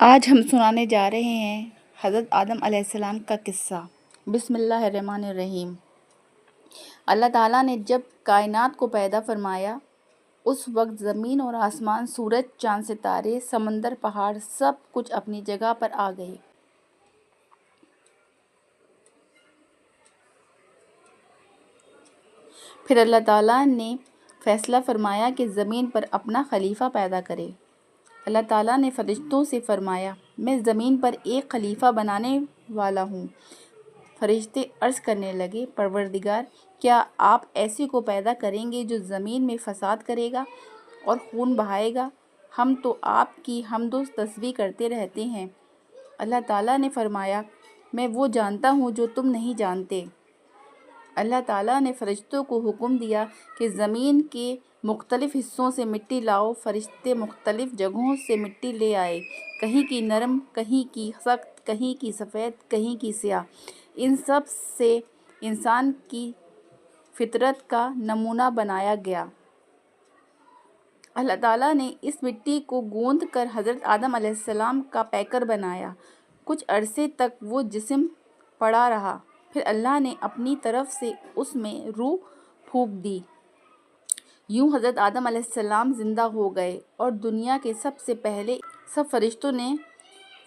آج ہم سنانے جا رہے ہیں حضرت آدم علیہ السلام کا قصہ۔ بسم اللہ الرحمن الرحیم۔ اللہ تعالیٰ نے جب کائنات کو پیدا فرمایا اس وقت زمین اور آسمان، سورج، چاند، ستارے، سمندر، پہاڑ سب کچھ اپنی جگہ پر آ گئے۔ پھر اللہ تعالیٰ نے فیصلہ فرمایا کہ زمین پر اپنا خلیفہ پیدا کرے۔ اللہ تعالیٰ نے فرشتوں سے فرمایا، میں زمین پر ایک خلیفہ بنانے والا ہوں۔ فرشتے عرض کرنے لگے، پروردگار، کیا آپ ایسے کو پیدا کریں گے جو زمین میں فساد کرے گا اور خون بہائے گا؟ ہم تو آپ کی حمد و تسبیح کرتے رہتے ہیں۔ اللہ تعالیٰ نے فرمایا، میں وہ جانتا ہوں جو تم نہیں جانتے۔ اللہ تعالیٰ نے فرشتوں کو حکم دیا کہ زمین کے مختلف حصوں سے مٹی لاؤ۔ فرشتے مختلف جگہوں سے مٹی لے آئے، کہیں کی نرم، کہیں کی سخت، کہیں کی سفید، کہیں کی سیاہ۔ ان سب سے انسان کی فطرت کا نمونہ بنایا گیا۔ اللہ تعالیٰ نے اس مٹی کو گوندھ کر حضرت آدم علیہ السلام کا پیکر بنایا۔ کچھ عرصے تک وہ جسم پڑا رہا، پھر اللہ نے اپنی طرف سے اس میں روح پھونک دی۔ یوں حضرت آدم علیہ السلام زندہ ہو گئے اور دنیا کے سب سے پہلے سب فرشتوں نے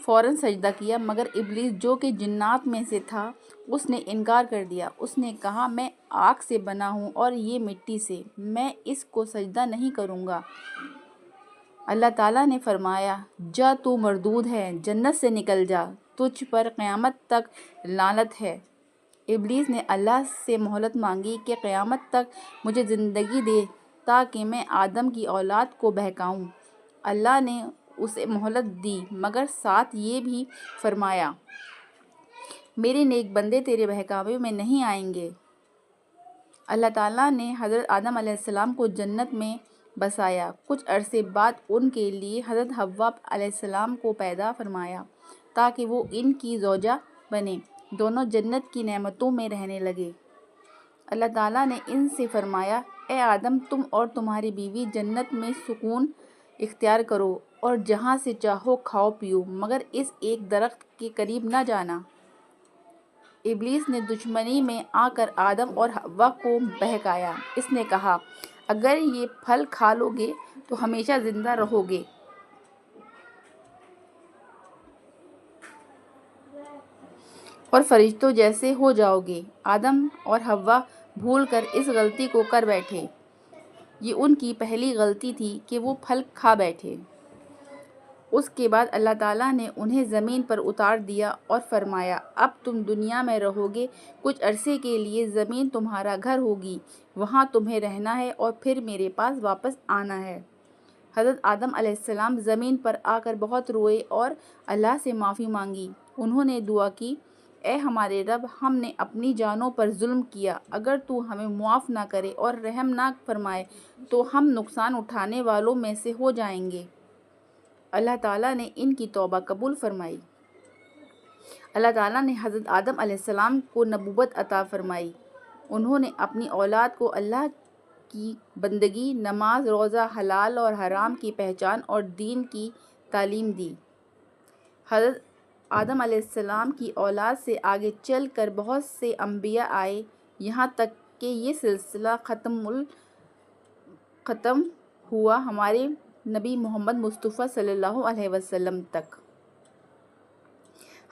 فوراً سجدہ کیا، مگر ابلیس جو کہ جنات میں سے تھا، اس نے انکار کر دیا۔ اس نے کہا، میں آگ سے بنا ہوں اور یہ مٹی سے، میں اس کو سجدہ نہیں کروں گا۔ اللہ تعالیٰ نے فرمایا، جا، تو مردود ہے، جنت سے نکل جا، تجھ پر قیامت تک لعنت ہے۔ ابلیس نے اللہ سے مہلت مانگی کہ قیامت تک مجھے زندگی دے تاکہ میں آدم کی اولاد کو بہکاؤں۔ اللہ نے اسے مہلت دی، مگر ساتھ یہ بھی فرمایا، میرے نیک بندے تیرے بہکاوے میں نہیں آئیں گے۔ اللہ تعالیٰ نے حضرت آدم علیہ السلام کو جنت میں بسایا۔ کچھ عرصے بعد ان کے لیے حضرت حوا علیہ السلام کو پیدا فرمایا تاکہ وہ ان کی زوجہ بنے۔ دونوں جنت کی نعمتوں میں رہنے لگے۔ اللہ تعالیٰ نے ان سے فرمایا، اے آدم، تم اور تمہاری بیوی جنت میں سکون اختیار کرو اور جہاں سے چاہو کھاؤ پیو، مگر اس ایک درخت کے قریب نہ جانا۔ ابلیس نے دشمنی میں آ کر آدم اور حوا کو بہکایا۔ اس نے کہا، اگر یہ پھل کھا لو گے تو ہمیشہ زندہ رہو گے۔ اور فرشتوں جیسے ہو جاؤ گے۔ آدم اور حوا بھول کر اس غلطی کو کر بیٹھے۔ یہ ان کی پہلی غلطی تھی کہ وہ پھل کھا بیٹھے۔ اس کے بعد اللہ تعالیٰ نے انہیں زمین پر اتار دیا اور فرمایا، اب تم دنیا میں رہو گے، کچھ عرصے کے لیے زمین تمہارا گھر ہوگی، وہاں تمہیں رہنا ہے اور پھر میرے پاس واپس آنا ہے۔ حضرت آدم علیہ السلام زمین پر آ کر بہت روئے اور اللہ سے معافی مانگی۔ انہوں نے دعا کی، اے ہمارے رب، ہم نے اپنی جانوں پر ظلم کیا، اگر تو ہمیں معاف نہ کرے اور رحم نہ فرمائے تو ہم نقصان اٹھانے والوں میں سے ہو جائیں گے۔ اللہ تعالیٰ نے ان کی توبہ قبول فرمائی۔ اللہ تعالیٰ نے حضرت آدم علیہ السلام کو نبوت عطا فرمائی۔ انہوں نے اپنی اولاد کو اللہ کی بندگی، نماز، روزہ، حلال اور حرام کی پہچان اور دین کی تعلیم دی۔ حضرت آدم علیہ السلام کی اولاد سے آگے چل کر بہت سے انبیاء آئے، یہاں تک کہ یہ سلسلہ ختم ہوا ہمارے نبی محمد مصطفیٰ صلی اللہ علیہ وسلم تک۔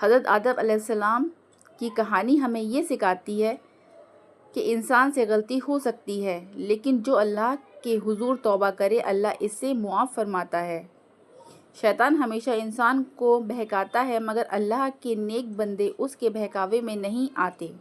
حضرت آدم علیہ السلام کی کہانی ہمیں یہ سکھاتی ہے کہ انسان سے غلطی ہو سکتی ہے، لیکن جو اللہ کے حضور توبہ کرے، اللہ اسے معاف فرماتا ہے۔ شیطان ہمیشہ انسان کو بہکاتا ہے، مگر اللہ کے نیک بندے اس کے بہکاوے میں نہیں آتے۔